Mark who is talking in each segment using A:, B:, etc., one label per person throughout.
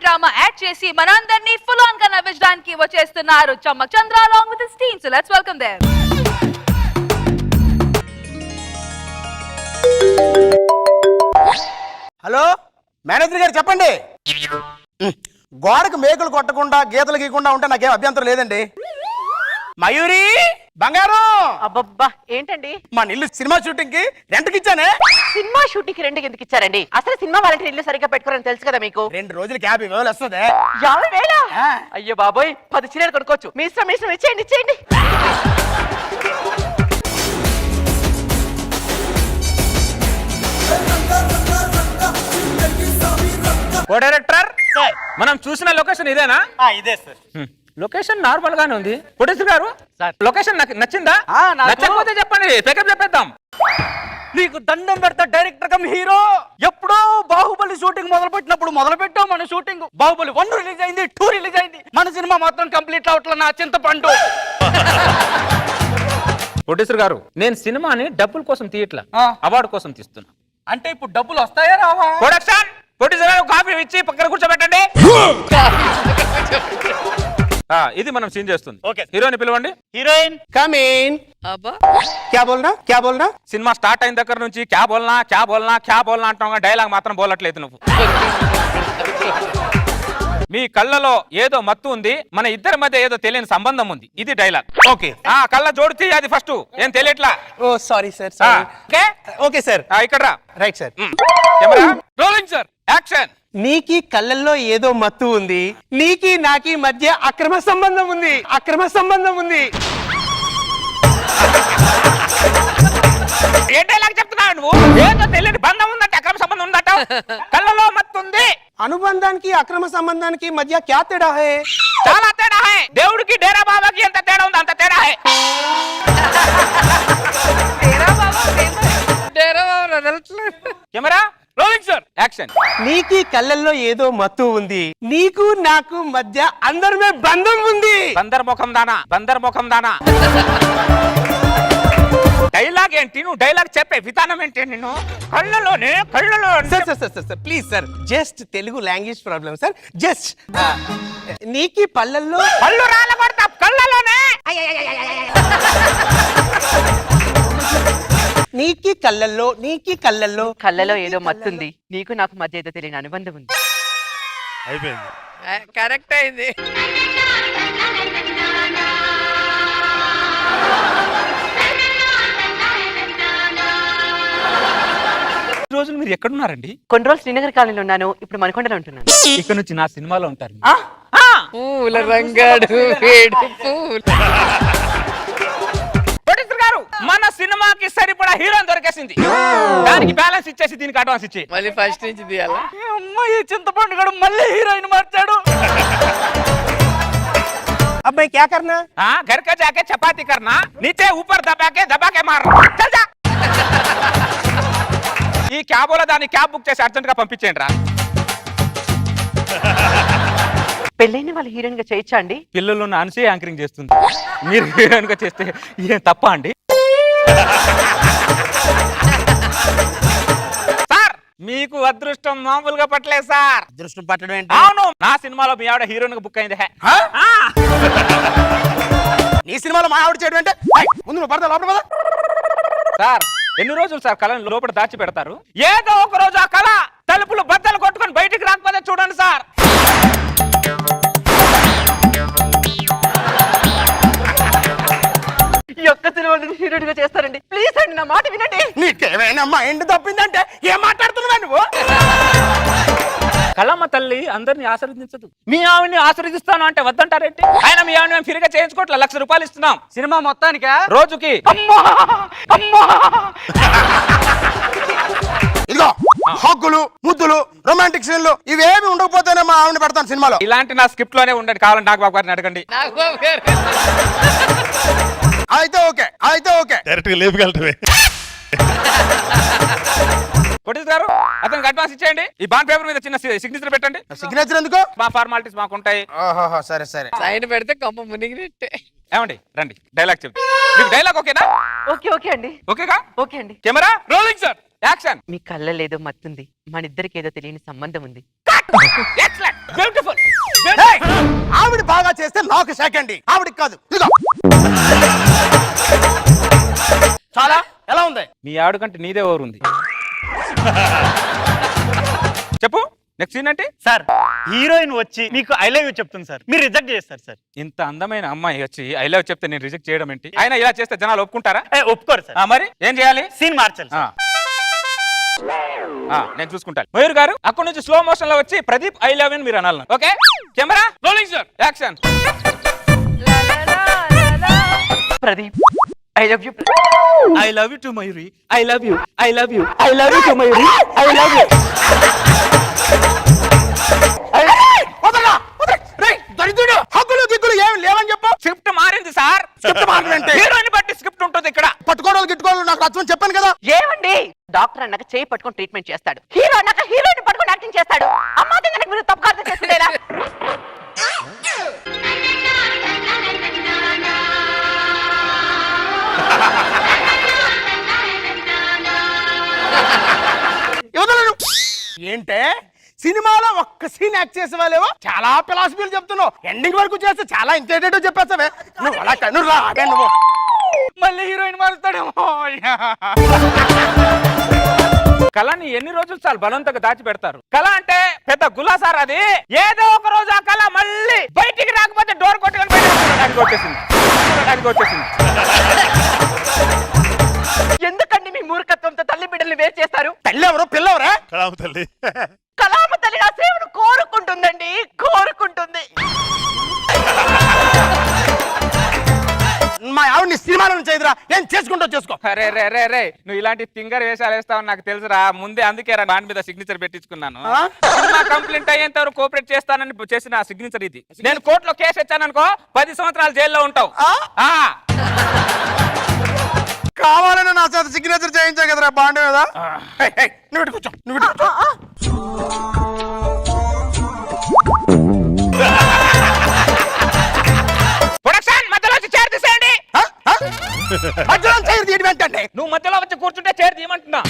A: Drama add చేసి మనందరినీ full on గా నవ్వించడానికి వచ్చేస్తున్నారు చమ్మక్ చంద్ర along with his team. So let's welcome them.
B: Hello manager గారు చెప్పండి. గోడకు మేకులు కొట్టకుండా గీతలు గీయకుండా ఉంటే నాకేం అభ్యంతరం లేదండి. మయూరి బంగారం.
C: అబ్బబ్బా ఏంటండి?
B: మా ఇల్లు సినిమా షూటింగ్ కి రెంట్కి ఇచ్చానే.
C: సినిమా షూటింగ్ కి రెంట్కి ఎందుకు ఇచ్చారండి? అసలు సినిమా వాళ్ళంటే ఇల్లు సరిగ్గా పెట్టుకోరని తెలుసు కదా మీకు.
B: 2 రోజులకి 50,000 వస్తుంది.
C: 50,000? అయ్యో బాబోయ్, 10 చీరలు కొనుక్కోవచ్చు. మీ ఇష్టం ఇచ్చేయండి ఇచ్చేయండి.
D: ఓ డైరెక్టర్, మనం చూసిన లొకేషన్ ఇదేనా?
B: ఇదే సార్.
D: లొకేషన్ నార్మల్ గానే ఉంది. ప్రొడ్యూసర్ గారు, లొకేషన్ నచ్చిందా?
B: నాకు
D: నచ్చకపోతే చెప్పండి, పికప్ చెప్పేద్దాం.
B: నీకు దండం పెడతా డైరెక్టర్ కమ్ హీరో. ఎప్పుడో బాహుబలి షూటింగ్ మొదలు పెట్టాం మన షూటింగ్. బాహుబలి 1 రిలీజ్ అయింది, 2 రిలీజ్ అయింది. మన సినిమా మాత్రం కంప్లీట్ అవట్ల నా చింతపండు.
D: ప్రొడ్యూసర్ గారు, నేను సినిమాని డబ్బుల కోసం తీయట్లా, అవార్డు కోసం తీస్తున్నా.
B: అంటే ఇప్పుడు డబ్బులు వస్తాయా రావా?
D: ప్రొడక్షన్ ప్రొడ్యూసర్ గారు కాఫీ ఇచ్చి పక్కన కూర్చోబెట్టండి. ఇది మనం సీన్ చేస్తుంది.
B: ఓకే,
D: హీరోయిన్ పిలవండి.
B: Heroine come in.
A: అబ్బా
B: క్యా బోల్నా?
D: సినిమా స్టార్ట్ అయిన దగ్గర నుంచి క్యా బోల్నా అంటాం, డైలాగ్ మాత్రం బోలట్లేదు నువ్వు. మీ కళ్ళలో ఏదో మత్తు ఉంది, మన ఇద్దరి మధ్య ఏదో తెలియని సంబంధం ఉంది. ఇది డైలాగ్.
B: ఓకే,
D: కళ్ళ జోడితే అది ఫస్ట్ ఏం తెలియట్లా.
B: ఓ సారీ సార్. ఓకే సార్,
D: ఇక్కడ రా.
B: Right sir.
D: Camera rolling sir, action.
B: నీకి కళ్ళల్లో ఏదో మత్తు ఉంది, నీకి నాకి మధ్య అక్రమ సంబంధం ఉంది.
D: ఏ డైలాగ్ చెప్తున్నావు నువ్వు? ఏదో తెలియని బంధం ఉందంటే అక్రమ సంబంధం ఉందట. కళ్ళలో మత్తుంది.
B: అనుబంధానికి అక్రమ సంబంధానికి మధ్య క్యా తేడా హై?
D: చాలా తేడా హై. దేవుడికి డేరా బాబాకి ఎంత తేడా ఉంది అంత తేడా high. Camera rolling sir, action.
B: నీకి కళ్ళల్లో ఏదో మత్తు ఉంది, నీకు నాకు మధ్య అందరిమే బంధం ఉంది.
D: బందర్ ముఖం దానా. డైలాగ్ ఏంటి? నువ్వు డైలాగ్ చెప్పే విధానం ఏంటి? నేను కళ్ళలో
B: sir please sir, just Telugu language problem sir. Just నీకి పళ్ళల్లో
D: కళ్ళు రాలగొడతా, కళ్ళలోనే.
B: నీకి కళ్ళల్లో
C: కళ్ళలో ఏదో మత్తుంది, నీకు నాకు మధ్య ఏదో తెలియని అనుబంధం ఉంది.
B: అయిపోయింది.
A: కరెక్ట్ అయింది.
D: రోజులు మీరు ఎక్కడున్నారండి?
C: కొన్ని రోజులు శ్రీనగర్ కాలనీలో ఉన్నాను, ఇప్పుడు మనకొండలో ఉంటున్నాను.
D: ఇక్కడ నుంచి నా సినిమాలో ఉంటారు.
A: పూల రంగాడు
D: ప్రొడ్యూసర్ గారు, మన సినిమాకి సరిపడా హీరోయిన్ దొరికేసింది. దానికి బ్యాలెన్స్ ఇచ్చేసి దీనికి అడ్వాన్స్ ఇచ్చి
A: మళ్ళీ ఫస్ట్ నుంచి తీయాలా?
B: అమ్మాయి చింతపండు గడు మళ్ళీ హీరోయిన్ మార్చాడు. అబ్బాయి క్యా కర్నా?
D: घर का जाके चपाती करना, नीचे ऊपर दबा के मारना. चल जा. ఈ క్యాబ్ దాన్ని క్యాబ్ బుక్ చేసి అర్జెంట్ గా పంపించేయండి రా.
C: పెళ్ళైన వాళ్ళు హీరోయిన్ గా చేయొచ్చా అండి?
D: పిల్లలు అన్సీ యాంకరింగ్ చేస్తుంది, మీరు హీరోయిన్ గా చేస్తే ఏం తప్ప అండి? సార్, మీకు అదృష్టం మామూలుగా పట్టలేదు సార్.
B: అదృష్టం పట్టడం ఏంటి?
D: అవును, నా సినిమాలో మీ ఆవిడ హీరోయిన్ గా బుక్ అయింది.
B: నీ సినిమాలో మా ఆవిడ చేయడం అంటే ముందు నువ్వు పడతా లోపల పద.
D: సార్, ఎన్ని రోజులు సార్ కళను లోపల దాచి పెడతారు? ఏదో ఒక రోజు ఆ కళ తలుపులు బద్దలు కొట్టుకొని బయటికి రాకపోతే చూడండి సార్.
C: ఈ ఒక్క సినిమాని హీరోయిన్ గా చేస్తారండి, ప్లీజ్ అండి, నా మాట వినండి.
B: నీకేమైనా మైండ్ తప్పిందంటే ఏం మాట్లాడుతున్నావు నువ్వు?
D: కళమ్మ తల్లి అందరినీ ఆశీర్వదించదు. మీ ఆవిడని ఆశీర్వదిస్తాను అంటే వద్దంటారేంటి? ఆయన మీ ఆవిడ మేము ఫ్రీగా చేయించుకోవట్లే, 1,00,000 రూపాయలు ఇస్తున్నాం
B: సినిమా మొత్తానికా?
D: రోజుకి.
B: ఇదిగో హగ్గులు, ముద్దులు, రొమాంటిక్ సీన్లు ఇవేమి ఉండకపోతేనే మా ఆవిడని పెడతాను సినిమాలో.
D: ఇలాంటి నా స్క్రిప్ట్ లోనే ఉండండి, కావాలంటే నాగబాబు గారిని అడగండి.
B: అయితే ఓకే
E: డైరెక్ట్ గా లేపుకెళ్ళటమే.
D: ప్రొడ్యూసర్ గారు, అతనికి అడ్వాన్స్ ఇచ్చేయండి. ఈ బాండ్ పేపర్ మీద చిన్న సిగ్నేచర్ పెట్టండి.
B: సిగ్నేచర్ ఎందుకు?
D: మా ఫార్మాలిటీస్ మాకు ఉంటాయి.
B: సరే
A: సైన్ పెడితే కమ్మ మునిగినట్టే.
D: ఏమండి రండి, డైలాగ్ చెప్తా. మీకు డైలాగ్ ఓకేనా?
C: ఓకే అండి.
D: ఓకేగా?
C: ఓకే అండి.
D: Camera rolling sir, action.
C: మీ కళ్ళలో ఏదో మత్తుంది, మన ఇద్దరికి ఏదో తెలియని సంబంధం ఉంది.
D: కట్. Excellent, beautiful.
E: ఏయ్! ఆవిడ బాగా చేస్తే నాకు సెకండ్, ఆవిడకి కాదు. ఇదిగో చాలా ఎలా ఉంది?
D: మీ ఆవిడ కంటే నీదే ఓవర్ ఉంది. చెప్పు నెక్స్ట్ సీన్ అంటే.
F: సార్ హీరోయిన్ వచ్చి మీకు ఐ లవ్ యూ చెప్తుంది సార్, మీరు రిజెక్ట్ చేస్తారు సార్.
D: ఇంత అందమైన అమ్మాయి వచ్చి ఐ లవ్ చెప్తే నేను రిజెక్ట్ చేయడం ఏంటి? అయినా ఇలా చేస్తే జనాలు ఒప్పుకుంటారా?
F: ఒప్పుకోరు సార్.
D: మరి ఏం చేయాలి?
F: సీన్ మార్చాలి సార్.
D: నేను చూసుకుంటాను. మయూర్ గారు అక్కడ నుంచి స్లో మోషన్ లో వచ్చి ప్రదీప్ ఐ లవ్ యూ మీరు అనాలి. Okay camera rolling sir, action.
C: Pradeep I love you.
B: I love you to Mayuri, I love you, I love you, I love you to Mayuri, I love you.
E: దరిద్రుడు, హక్కులు దిక్కులు ఏమి లేవని చెప్పు.
D: స్క్రిప్ట్ మారింది సార్.
E: స్క్రిప్ట్ మారిందంటే
D: హీరోని బట్టి స్క్రిప్ట్ ఉంటుంది ఇక్కడ.
E: పట్టుకోవడాలు గిట్టుకోవడాలు నాకు నచ్చమని చెప్పాను కదా.
C: ఏమండి డాక్టర్ అన్నాక చేయి పట్టుకొని ట్రీట్మెంట్ చేస్తాడు, హీరో అన్నాక హీరోయిన్ పట్టుకొని యాక్టింగ్ చేస్తాడు. అమ్మా దీనికి మీరు తప్పుగా అర్థం చేస్తుండేలా?
E: ఇవ్వదలను ఏంటే సినిమాలో ఒక్క సీన్ యాక్ట్ చేసే వాళ్ళేవో చాలా ఫిలాసఫీలు చెప్తున్నావు, ఎండింగ్ వరకు చేస్తే చాలా ఇంకేటో చెప్పేస్తావే. నువ్వు అలా నువ్వు రా అదే నువ్వు.
D: మళ్ళీ హీరోయిన్ మారుతాడేమో. కళని ఎన్ని రోజులు చాలు బలవంతంగా దాచి పెడతారు. కళ అంటే పెద్ద గులాసార్. అది ఏదో ఒక రోజు ఆ కళ మళ్ళీ బయటికి రాకపోతే డోర్ కొట్టుకొని బయటకు వచ్చేసింది.
C: ఎందుకండి మీ మూర్ఖత్వంతో తల్లి బిడ్డల్ని వేరు చేస్తారు?
E: తల్లి ఎవరు పిల్లవరా?
F: తల్లి
C: కళామ తల్లి నా సేవను కోరుకుంటుందండి, కోరుకుంటుంది.
E: మా ఆవిడ సినిమాల నుంచి ఎదురా ఏం చేసుకుంటూ చేసుకో.
D: రే రే రే రే నువ్వు ఇలాంటి తింగర్ వేషాలు వేస్తావని నాకు తెలుసురా. ముందే అందుకే బాండ్ మీద సిగ్నేచర్ పెట్టించుకున్నాను. సినిమా కంప్లైంట్ అయ్యేంత వరకు కోఆపరేట్ చేస్తానని చేసిన సిగ్నేచర్ ఇది. నేను కోర్టులో కేసు ఇచ్చాననుకో 10 సంవత్సరాలు జైల్లో ఉంటావు.
E: కావాలని నా చేత సిగ్నేచర్ చేయించా కదరా బాండ్ మీద. నువ్వు ఇటు కూర్చో, నువ్వు ఇటు కూర్చో.
D: ప్రొడక్షన్ మధ్యలో వచ్చి చైర్ తీసేయండి.
E: మధ్యలో చైర్ తీయడం ఏంటండి?
D: నువ్వు మధ్యలో వచ్చి కూర్చుంటే చైర్ తీయమంటున్నా.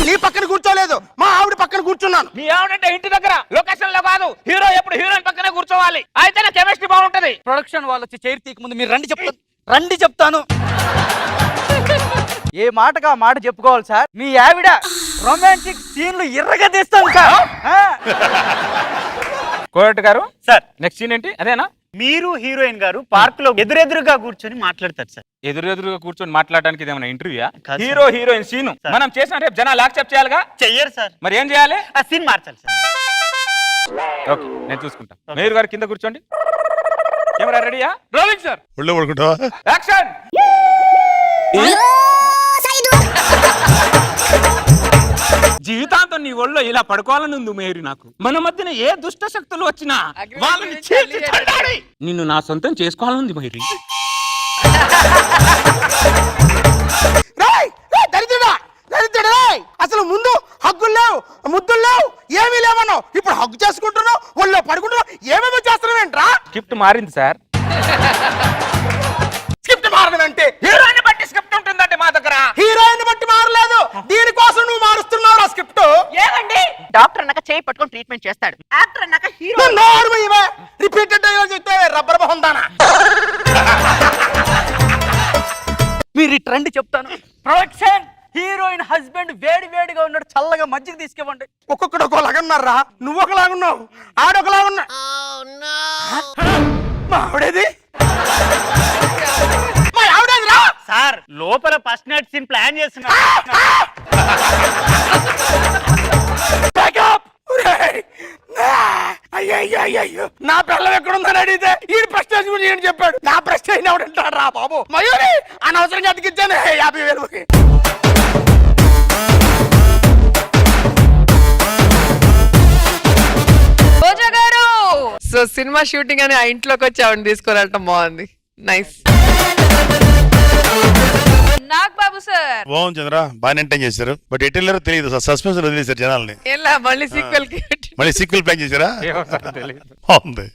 E: నీ పక్కన కూర్చోలేదు, మా ఆవిడ పక్కన కూర్చున్నాను.
D: మీ ఆవిడంటే ఇంటి దగ్గర, లొకేషన్ లో కాదు. హీరో ఎప్పుడు హీరోయిన్ పక్కనే కూర్చోవాలి. అయితేనే కెమిస్ట్రీ బాగుంటది.
B: ప్రొడక్షన్ వాళ్ళు వచ్చి చైర్ తీయక ముందు మీరు రండి చెప్తాను. ఏ మాటగా మాట చెప్పుకోవాలి సార్. మీ ఆవిడ రొమాంటిక్ సీన్లు ఎర్రగా తీస్తాను సార్.
D: కోరట్ గారు
F: సార్
D: నెక్స్ట్ సీన్ ఏంటి? అదేనా?
F: మీరు హీరోయిన్ గారు పార్క్ లో ఎదురెదురుగా కూర్చొని మాట్లాడతారు సార్.
D: ఎదురుగా కూర్చొని మాట్లాడడానికి ఇదేమైనా ఇంటర్వ్యూయా?
F: కాదు సార్.
D: హీరో హీరోయిన్ సీన్ మనం చేసిన రేపు జనాలు యాక్సెప్ట్ చేయాలిగా.
F: చెయ్యరు సార్.
D: మరి ఏం చేయాలి?
F: ఆ సీన్ మార్చాలి సార్.
D: ఓకే నేను చూసుకుంటా. మేయర్ గారు కింద కూర్చోండి. కెమెరా రెడీయా? Rolling sir.
G: ఒళ్ళో పడుకుంటావా?
D: యాక్షన్. జీవితాంతం నీ ఒళ్ళో ఇలా పడుకోవాలని ఉంది మేరీ. నాకు మన మధ్యన ఏ దుష్ట శక్తులు వచ్చినా వాళ్ళని చీల్చి చెండాడి నిన్ను నా సొంతం చేసుకోవాలనుంది మేరీ.
E: అసలు ముందు హగ్గులు లేవు, ముద్దులు లేవు, ఏమీ లేవన్నావు. ఇప్పుడు హగ్గు చేసుకుంటున్నావు, ఒళ్ళో పడుకుంటున్నావు, ఏమేమో చేస్తున్నావేంట్రా?
D: స్క్రిప్ట్ మారింది సార్.
E: స్క్రిప్ట్ మారదంటే
D: హీరోయిన్ బట్టి స్క్రిప్ట్ ఉంటుందంటే మా దగ్గర.
E: హీరోయిన్ బట్టి మారలేదు, దీనికోసం నువ్వు మారుస్తున్నావు ఆ స్క్రిప్ట్.
C: ఏమండి డాక్టర్ అన్నాక చేయి పట్టుకొని ట్రీట్మెంట్ చేస్తాడు, యాక్టర్ అన్నాక హీరో.
E: రిపీటెడ్ చెప్తే రబ్బర్ బొందానా.
B: మీరు ఇటు రండి చెప్తాను. ప్రొడక్షన్ హీరోయిన్ హస్బెండ్ వేడిగా ఉన్నాడు, చల్లగా మజ్జిగ తీసుకెవ్వండి.
E: ఒక్కొక్కడు ఒకలాగన్నారా? నువ్వు ఒకలాగున్నావు, ఆడొకలాగున్నా. మా ఆవిడేది? మా ఆవిడేదిరా?
F: సార్ లోపల ఫస్ట్ నైట్ సీన్ ప్లాన్ చేస్తున్నారు.
E: అయ్యో నా పిల్లలు ఎక్కడుందని అడిగితే ఈ ప్రెస్టేజ్ గురించి ఏం చెప్పాడు. నా ప్రెస్టేజ్ ఎవడంటాడు రా బాబు. మయూరి అనవసరంగా అతికిచ్చాను 50,000.
A: రోజా గారు
H: సో సినిమా షూటింగ్ అని ఆ ఇంట్లోకి వచ్చి ఆవిడని తీసుకురావటం బాగుంది. నైస్.
A: నాగ్ బాబు సార్
G: బాగుంది చంద్ర, బాగా మెయింటైన్ చేశారు. బట్ ఎటు వెళ్ళారో తెలియదు, సస్పెన్స్ వదిలేశారు జనాల్ని.
H: ఎలా మళ్ళీ సీక్వెల్ కి
G: మళ్ళీ సీక్వెల్ ప్లాన్ చేశారా?
D: ఏమో సార్ తెలియదు.
G: బాగుంది.